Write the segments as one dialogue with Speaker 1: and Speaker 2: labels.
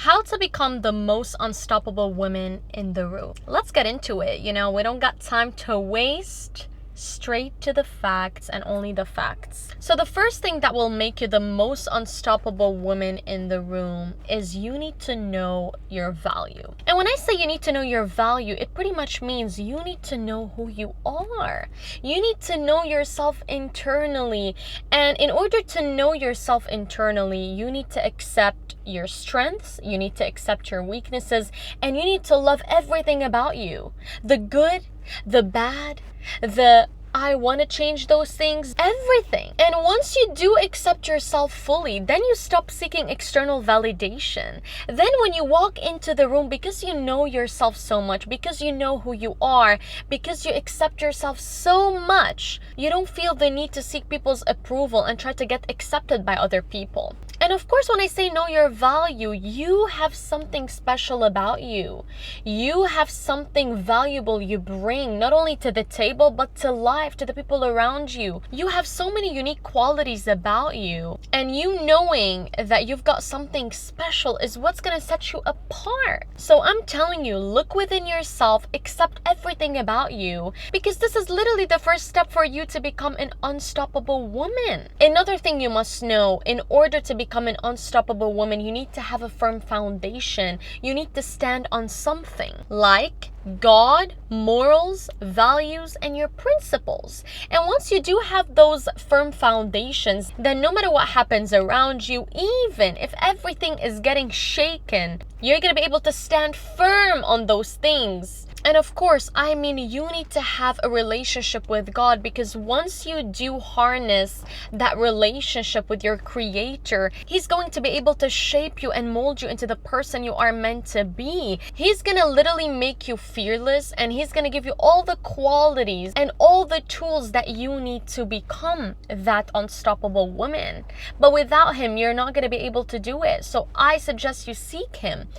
Speaker 1: How to become the most unstoppable woman in the room. Let's get into it. We don't got time to waste. Straight to the facts and only the facts. So the first thing that will make you the most unstoppable woman in the room is you need to know your value. And when I say you need to know your value, it pretty much means you need to know who you are. You need to know yourself internally. And in order to know yourself internally, you need to accept your strengths, you need to accept your weaknesses, and you need to love everything about you. The good, the bad, the I want to change those things, everything. And once you do accept yourself fully, then you stop seeking external validation. Then when you walk into the room, because you know yourself so much, because you know who you are, because you accept yourself so much, you don't feel the need to seek people's approval and try to get accepted by other people. And of course, when I say know your value, you have something special about you. You have something valuable you bring, not only to the table, but to life, to the people around you. You have so many unique qualities about you. And you knowing that you've got something special is what's going to set you apart. So I'm telling you, look within yourself, accept everything about you, because this is literally the first step for you to become an unstoppable woman. Another thing you must know, in order to become an unstoppable woman, you need to have a firm foundation. You need to stand on something like God, morals, values, and your principles. And once you do have those firm foundations, then no matter what happens around you, even if everything is getting shaken, you're going to be able to stand firm on those things. And of course, you need to have a relationship with God, because once you do harness that relationship with your Creator, He's going to be able to shape you and mold you into the person you are meant to be. He's going to literally make you fearless, and He's going to give you all the qualities and all the tools that you need to become that unstoppable woman. But without Him, you're not going to be able to do it. So I suggest you seek Him.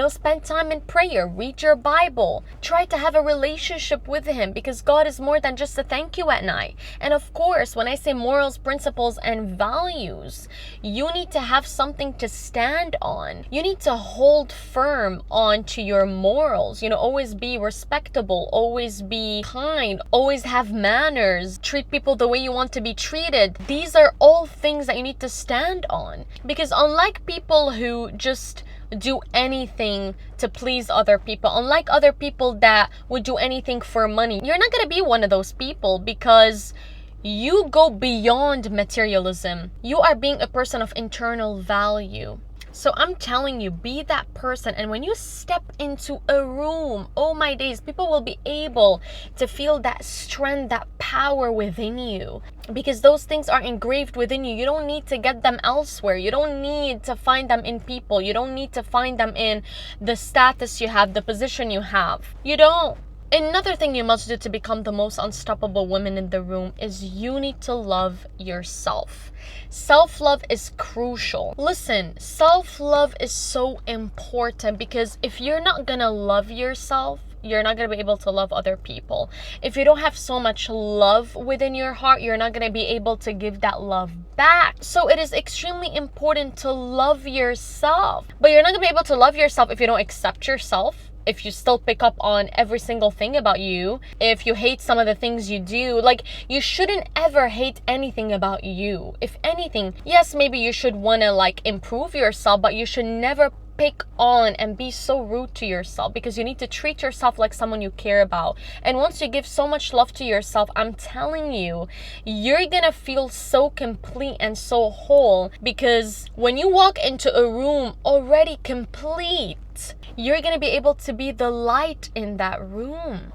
Speaker 1: Spend time in prayer, read your Bible, try to have a relationship with Him, because God is more than just a thank you at night. And of course, when I say morals, principles, and values, you need to have something to stand on. You need to hold firm on to your morals. Always be respectable, always be kind, always have manners, treat people the way you want to be treated. These are all things that you need to stand on, because unlike people who just do anything to please other people, unlike other people that would do anything for money, you're not going to be one of those people, because you go beyond materialism. You are being a person of internal value. So I'm telling you, be that person. And when you step into a room, oh my days, people will be able to feel that strength, that power within you, because those things are engraved within you. You don't need to get them elsewhere. You don't need to find them in people. You don't need to find them in the status you have, the position you have. You don't. Another thing you must do to become the most unstoppable woman in the room is you need to love yourself. Self-love is crucial. Listen, self-love is so important, because if you're not gonna love yourself, you're not going to be able to love other people. If you don't have so much love within your heart, you're not going to be able to give that love back. So it is extremely important to love yourself. But you're not going to be able to love yourself if you don't accept yourself, if you still pick up on every single thing about you, if you hate some of the things you do. You shouldn't ever hate anything about you. If anything, yes, maybe you should want to improve yourself, but you should never pick on and be so rude to yourself, because you need to treat yourself like someone you care about. And once you give so much love to yourself, I'm telling you, you're gonna feel so complete and so whole, because when you walk into a room already complete, you're gonna be able to be the light in that room.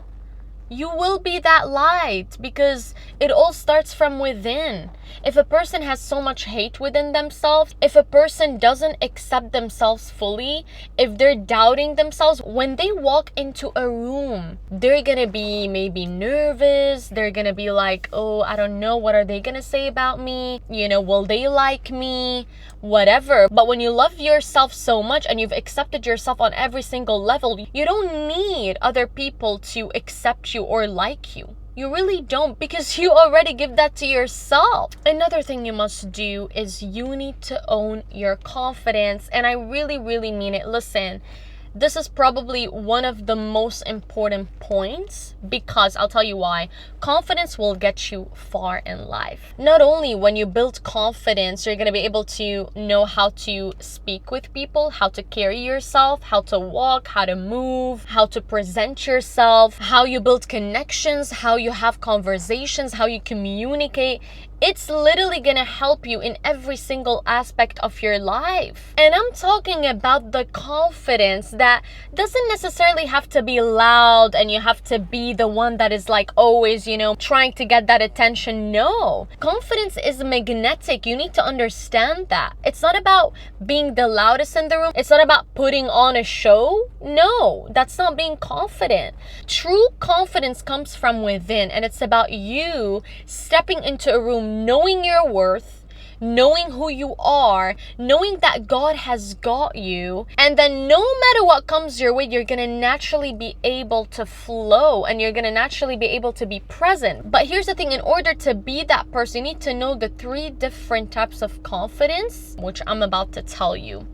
Speaker 1: You will be that light, because it all starts from within. If a person has so much hate within themselves, if a person doesn't accept themselves fully, if they're doubting themselves, when they walk into a room, they're gonna be maybe nervous. They're gonna be like, oh, I don't know, what are they gonna say about me? Will they like me? Whatever. But when you love yourself so much and you've accepted yourself on every single level, you don't need other people to accept you or like you. You really don't, because you already give that to yourself. Another thing you must do is you need to own your confidence. And I really, really mean it. Listen, this is probably one of the most important points, because I'll tell you why. Confidence will get you far in life. Not only when you build confidence, you're going to be able to know how to speak with people, how to carry yourself, how to walk, how to move, how to present yourself, how you build connections, how you have conversations, how you communicate. It's literally gonna help you in every single aspect of your life. And I'm talking about the confidence that doesn't necessarily have to be loud and you have to be the one that is like always, trying to get that attention. No. Confidence is magnetic. You need to understand that. It's not about being the loudest in the room. It's not about putting on a show. No, that's not being confident. True confidence comes from within, and it's about you stepping into a room knowing your worth, knowing who you are, knowing that God has got you, and then no matter what comes your way, you're gonna naturally be able to flow and you're gonna naturally be able to be present. But here's the thing, in order to be that person, you need to know the 3 different types of confidence, which I'm about to tell you.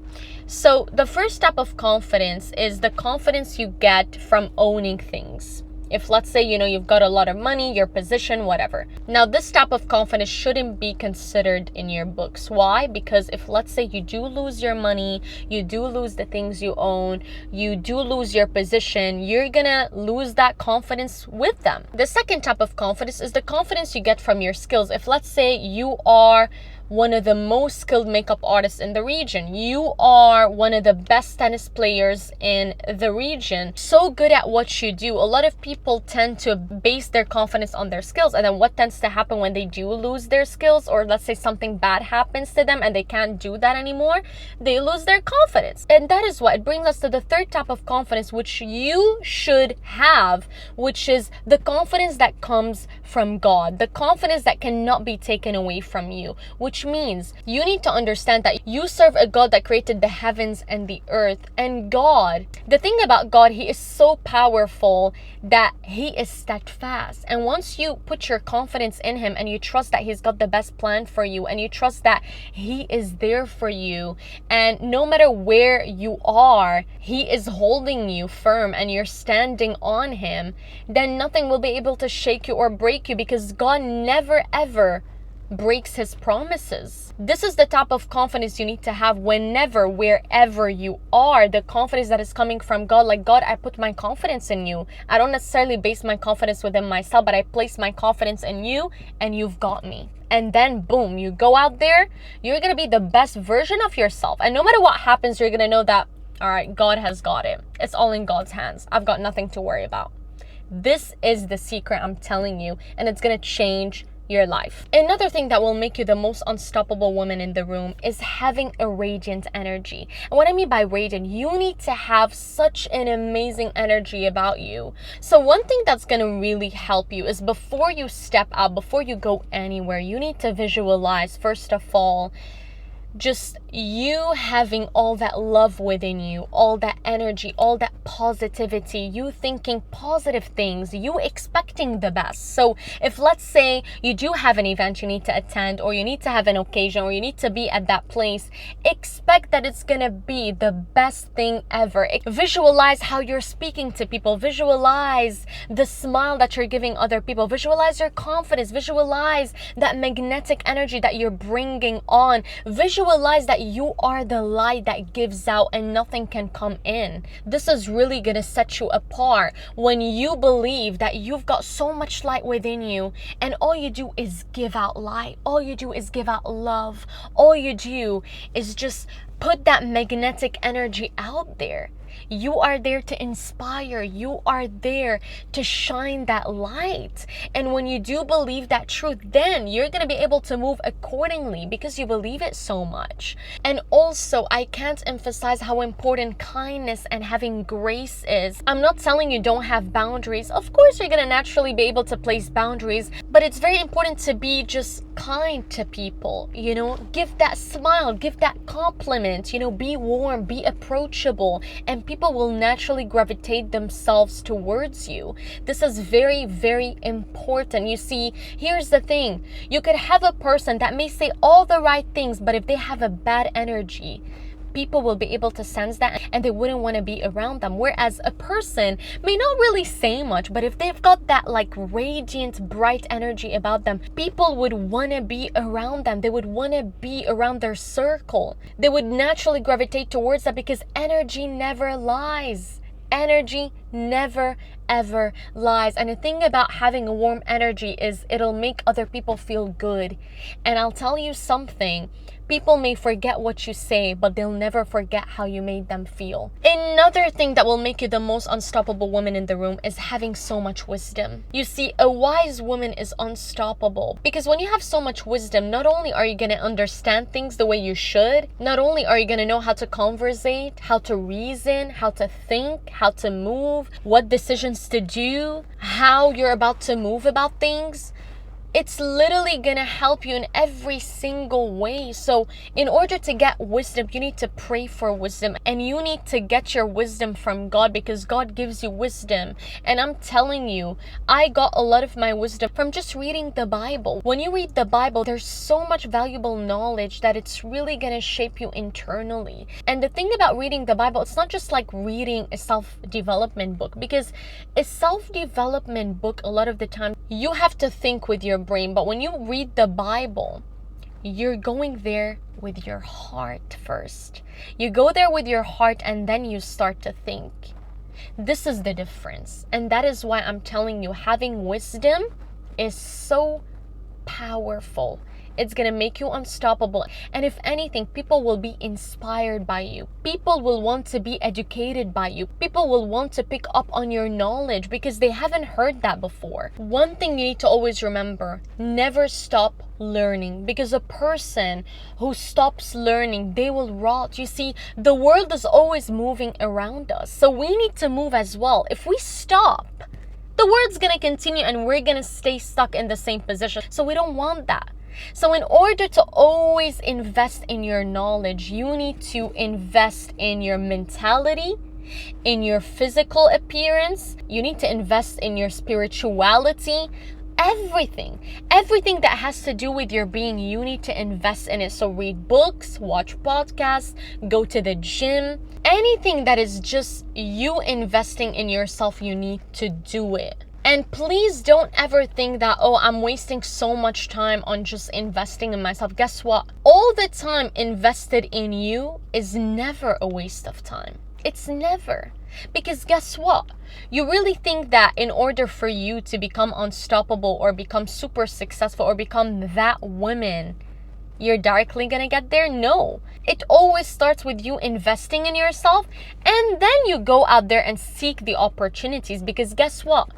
Speaker 1: So the first type of confidence is the confidence you get from owning things. If let's say, you've got a lot of money, your position, whatever. Now, this type of confidence shouldn't be considered in your books. Why? Because if let's say you do lose your money, you do lose the things you own, you do lose your position, you're gonna lose that confidence with them. The second type of confidence is the confidence you get from your skills. If let's say you are one of the most skilled makeup artists in the region. You are one of the best tennis players in the region. So good at what you do. A lot of people tend to base their confidence on their skills. And then what tends to happen when they do lose their skills, or let's say something bad happens to them and they can't do that anymore, they lose their confidence. And that is what it brings us to the third type of confidence, which you should have, which is the confidence that comes from God, the confidence that cannot be taken away from you, which means you need to understand that you serve a God that created the heavens and the earth. And God, the thing about God, He is so powerful that He is steadfast. And once you put your confidence in Him and you trust that He's got the best plan for you, and you trust that He is there for you, and no matter where you are, He is holding you firm and you're standing on Him, then nothing will be able to shake you or break you, because God never ever breaks His promises. This is the type of confidence you need to have whenever, wherever you are. The confidence that is coming from God. Like, God, I put my confidence in you. I don't necessarily base my confidence within myself, but I place my confidence in you, and you've got me. And then boom, you go out there, you're gonna be the best version of yourself. And no matter what happens, you're gonna know that, all right, God has got it. It's all in God's hands. I've got nothing to worry about. This is the secret I'm telling you, and it's gonna change your life. Another thing that will make you the most unstoppable woman in the room is having a radiant energy. And what I mean by radiant, you need to have such an amazing energy about you. So one thing that's going to really help you is, before you step out, before you go anywhere, you need to visualize, first of all, just you having all that love within you, all that energy, all that positivity, you thinking positive things, you expecting the best. So if let's say you do have an event you need to attend, or you need to have an occasion, or you need to be at that place, expect that it's gonna be the best thing ever. Visualize how you're speaking to people, visualize the smile that you're giving other people, visualize your confidence, visualize that magnetic energy that you're bringing on, visualize that you are the light that gives out and nothing can come in. This is really gonna set you apart when you believe that you've got so much light within you, and all you do is give out light, all you do is give out love, all you do is just put that magnetic energy out there. You are there to inspire. You are there to shine that light. And when you do believe that truth, then you're going to be able to move accordingly, because you believe it so much. And also, I can't emphasize how important kindness and having grace is. I'm not telling you don't have boundaries. Of course, you're going to naturally be able to place boundaries, but it's very important to be just kind to people. Give that smile, give that compliment, be warm, be approachable, and people will naturally gravitate themselves towards you. This is very, very important. You see, here's the thing. You could have a person that may say all the right things, but if they have a bad energy, people will be able to sense that and they wouldn't want to be around them. Whereas a person may not really say much, but if they've got that like radiant, bright energy about them, people would want to be around them. They would want to be around their circle. They would naturally gravitate towards that because energy never lies. Energy never ever lies. And the thing about having a warm energy is it'll make other people feel good. And I'll tell you something. People may forget what you say, but they'll never forget how you made them feel. Another thing that will make you the most unstoppable woman in the room is having so much wisdom. You see, a wise woman is unstoppable because when you have so much wisdom, not only are you going to understand things the way you should, not only are you going to know how to conversate, how to reason, how to think, how to move, what decisions to do, how you're about to move about things. It's literally going to help you in every single way. So in order to get wisdom, you need to pray for wisdom and you need to get your wisdom from God because God gives you wisdom. And I'm telling you, I got a lot of my wisdom from just reading the Bible. When you read the Bible, there's so much valuable knowledge that it's really going to shape you internally. And the thing about reading the Bible, it's not just like reading a self-development book, because a self-development book, a lot of the time, you have to think with your brain. But when you read the Bible, you're going there with your heart first. You go there with your heart and then you start to think. This is the difference. And that is why I'm telling you, having wisdom is so powerful. It's going to make you unstoppable. And if anything, people will be inspired by you. People will want to be educated by you. People will want to pick up on your knowledge because they haven't heard that before. One thing you need to always remember, never stop learning, because a person who stops learning, they will rot. You see, the world is always moving around us. So we need to move as well. If we stop, the world's going to continue and we're going to stay stuck in the same position. So we don't want that. So in order to always invest in your knowledge, you need to invest in your mentality, in your physical appearance. You need to invest in your spirituality. Everything that has to do with your being, you need to invest in it. So read books, watch podcasts, go to the gym. Anything that is just you investing in yourself, you need to do it. And please don't ever think that, oh, I'm wasting so much time on just investing in myself. Guess what? All the time invested in you is never a waste of time. It's never. Because guess what? You really think that in order for you to become unstoppable or become super successful or become that woman, you're directly gonna get there? No. It always starts with you investing in yourself, and then you go out there and seek the opportunities. Because guess what?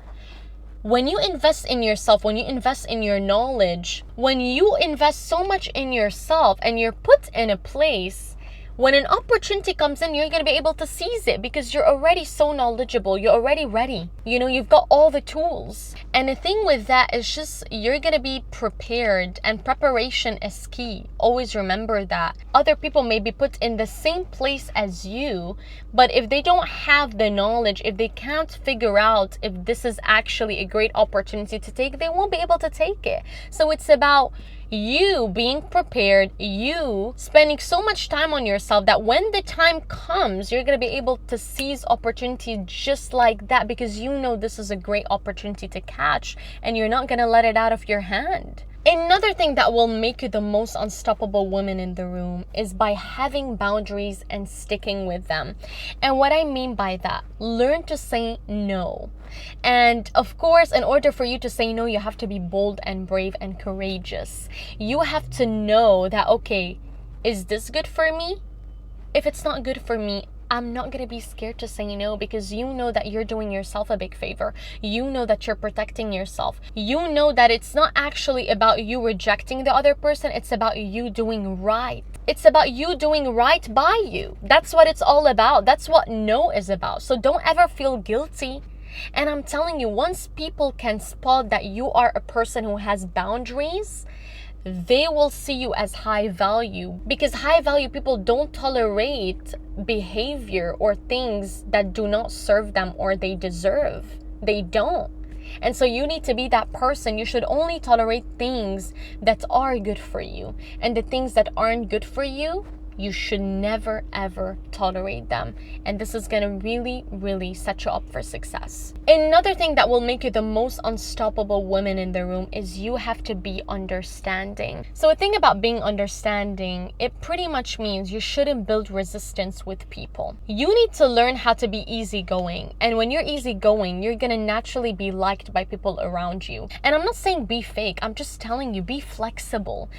Speaker 1: When you invest in yourself, when you invest in your knowledge, when you invest so much in yourself and you're put in a place, when an opportunity comes in, you're going to be able to seize it because you're already so knowledgeable. You're already ready. You know, you've got all the tools. And the thing with that is just you're going to be prepared, and preparation is key. Always remember that. Other people may be put in the same place as you, but if they don't have the knowledge, if they can't figure out if this is actually a great opportunity to take, they won't be able to take it. So it's about you being prepared, you spending so much time on yourself that when the time comes, you're going to be able to seize opportunity just like that, because you know this is a great opportunity to catch and you're not going to let it out of your hand. Another thing that will make you the most unstoppable woman in the room is by having boundaries and sticking with them. And what I mean by that, learn to say no. And of course, in order for you to say no, you have to be bold and brave and courageous. You have to know that, okay, is this good for me? If it's not good for me, I'm not going to be scared to say no, because you know that you're doing yourself a big favor. You know that you're protecting yourself. You know that it's not actually about you rejecting the other person. It's about you doing right. It's about you doing right by you. That's what it's all about. That's what no is about. So don't ever feel guilty. And I'm telling you, once people can spot that you are a person who has boundaries, they will see you as high value, because high value people don't tolerate behavior or things that do not serve them or they deserve. They don't. And so you need to be that person. You should only tolerate things that are good for you, and the things that aren't good for you, you should never ever tolerate them. And this is gonna really, really set you up for success. Another thing that will make you the most unstoppable woman in the room is you have to be understanding. So a thing about being understanding, it pretty much means you shouldn't build resistance with people. You need to learn how to be easygoing. And when you're easygoing, you're gonna naturally be liked by people around you. And I'm not saying be fake, I'm just telling you, be flexible,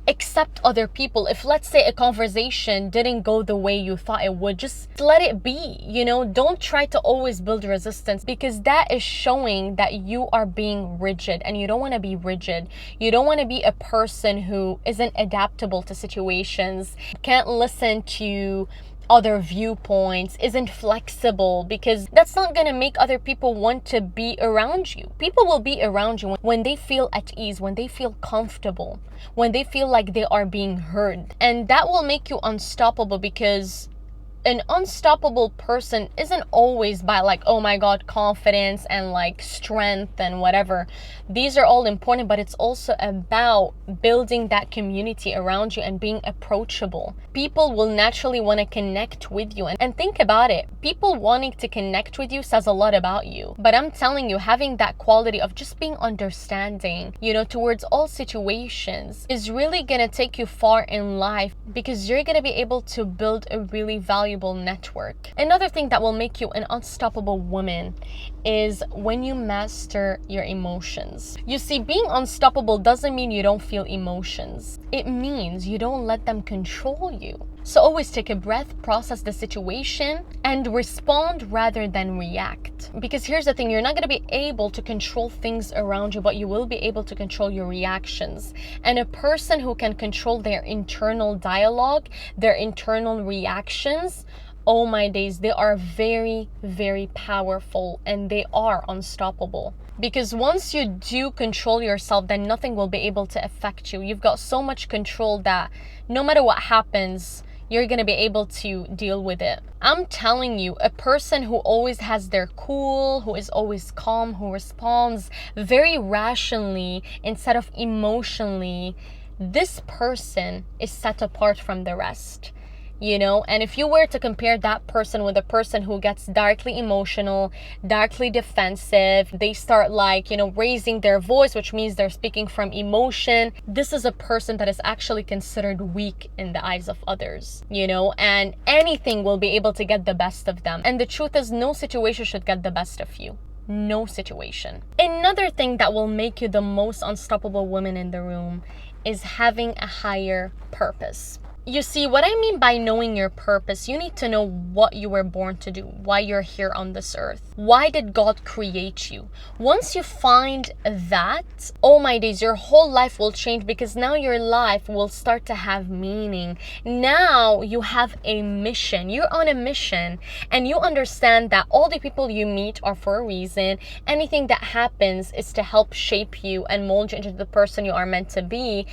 Speaker 1: accept other people. If, let's say, a conversation didn't go the way you thought it would, just let it be. Don't try to always build resistance, because that is showing that you are being rigid, and you don't want to be rigid. You don't want to be a person who isn't adaptable to situations, can't listen to other viewpoints, isn't flexible, because that's not going to make other people want to be around you. People will be around you when they feel at ease, when they feel comfortable, when they feel like they are being heard. And that will make you unstoppable, because an unstoppable person isn't always by oh my God, confidence and strength and whatever. These are all important, but it's also about building that community around you and being approachable. People will naturally want to connect with you. And think about it. People wanting to connect with you says a lot about you. But I'm telling you, having that quality of just being understanding, towards all situations is really going to take you far in life, because you're going to be able to build a really valuable network. Another thing that will make you an unstoppable woman is when you master your emotions. You see, being unstoppable doesn't mean you don't feel emotions. It means you don't let them control you. So always take a breath, process the situation, and respond rather than react. Because here's the thing, you're not going to be able to control things around you, but you will be able to control your reactions. And a person who can control their internal dialogue, their internal reactions, oh my days, they are very, very powerful, and they are unstoppable. Because once you do control yourself, then nothing will be able to affect you. You've got so much control that no matter what happens, you're going to be able to deal with it. I'm telling you, a person who always has their cool, who is always calm, who responds very rationally instead of emotionally, this person is set apart from the rest. And if you were to compare that person with a person who gets darkly emotional, darkly defensive, they start raising their voice, which means they're speaking from emotion. This is a person that is actually considered weak in the eyes of others, and anything will be able to get the best of them. And the truth is, no situation should get the best of you. No situation. Another thing that will make you the most unstoppable woman in the room is having a higher purpose. You see, what I mean by knowing your purpose, you need to know what you were born to do, why you're here on this earth. Why did God create you? Once you find that, oh my days, your whole life will change, because now your life will start to have meaning. Now you have a mission. You're on a mission, and you understand that all the people you meet are for a reason. Anything that happens is to help shape you and mold you into the person you are meant to be.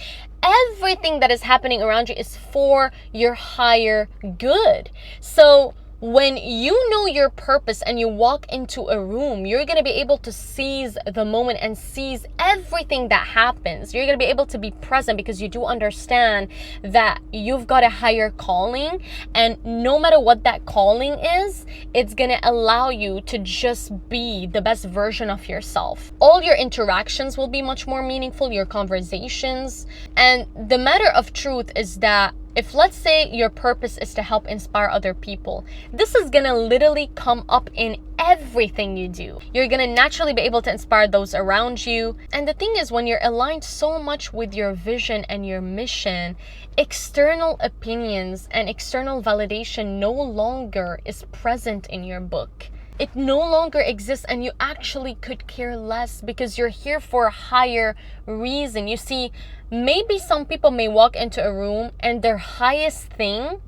Speaker 1: Everything that is happening around you is for your higher good. So when you know your purpose and you walk into a room, you're going to be able to seize the moment and seize everything that happens. You're going to be able to be present, because you do understand that you've got a higher calling, and no matter what that calling is, it's going to allow you to just be the best version of yourself. All your interactions will be much more meaningful, your conversations. And the matter of truth is that if, let's say, your purpose is to help inspire other people, this is gonna literally come up in everything you do. You're gonna naturally be able to inspire those around you. And the thing is, when you're aligned so much with your vision and your mission, external opinions and external validation no longer is present in your book. It no longer exists, and you actually could care less, because you're here for a higher reason. You see, maybe some people may walk into a room and their highest thing,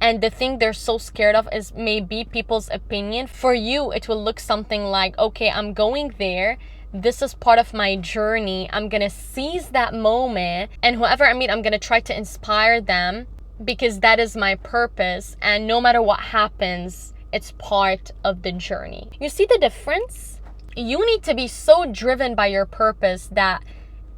Speaker 1: and the thing they're so scared of, is maybe people's opinion. For you, it will look something like, okay, I'm going there. this is part of my journey. I'm gonna seize that moment, and whoever I meet, I'm gonna try to inspire them because that is my purpose. And no matter what happens, it's part of the journey. You see the difference? You need to be so driven by your purpose that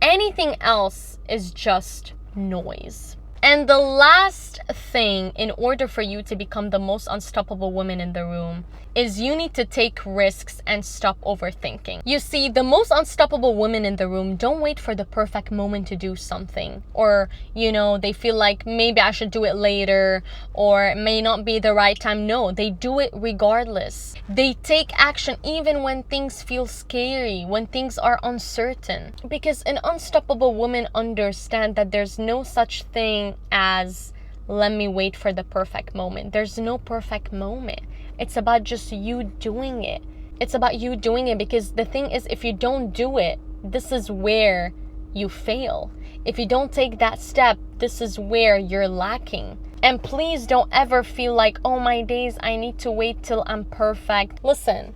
Speaker 1: anything else is just noise. And the last thing, in order for you to become the most unstoppable woman in the room, is you need to take risks and stop overthinking. You see, the most unstoppable women in the room don't wait for the perfect moment to do something. Or, they feel like maybe I should do it later, or it may not be the right time. No, they do it regardless. They take action even when things feel scary, when things are uncertain. Because an unstoppable woman understands that there's no such thing as, let me wait for the perfect moment. There's no perfect moment. It's about just you doing it. It's about you doing it, because the thing is, if you don't do it, this is where you fail. If you don't take that step, this is where you're lacking. And please don't ever feel like, oh my days, I need to wait till I'm perfect. Listen,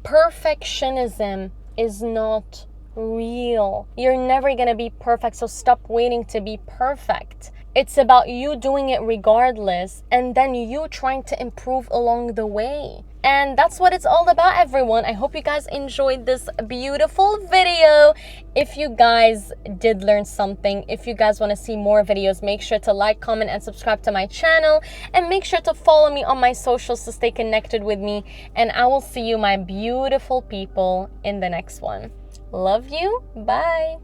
Speaker 1: perfectionism is not real. You're never gonna be perfect, so stop waiting to be perfect. It's about you doing it regardless, and then you trying to improve along the way. And that's what it's all about, everyone. I hope you guys enjoyed this beautiful video. If you guys did learn something, if you guys want to see more videos, make sure to like, comment, and subscribe to my channel. And make sure to follow me on my socials to stay connected with me. And I will see you, my beautiful people, in the next one. Love you. Bye.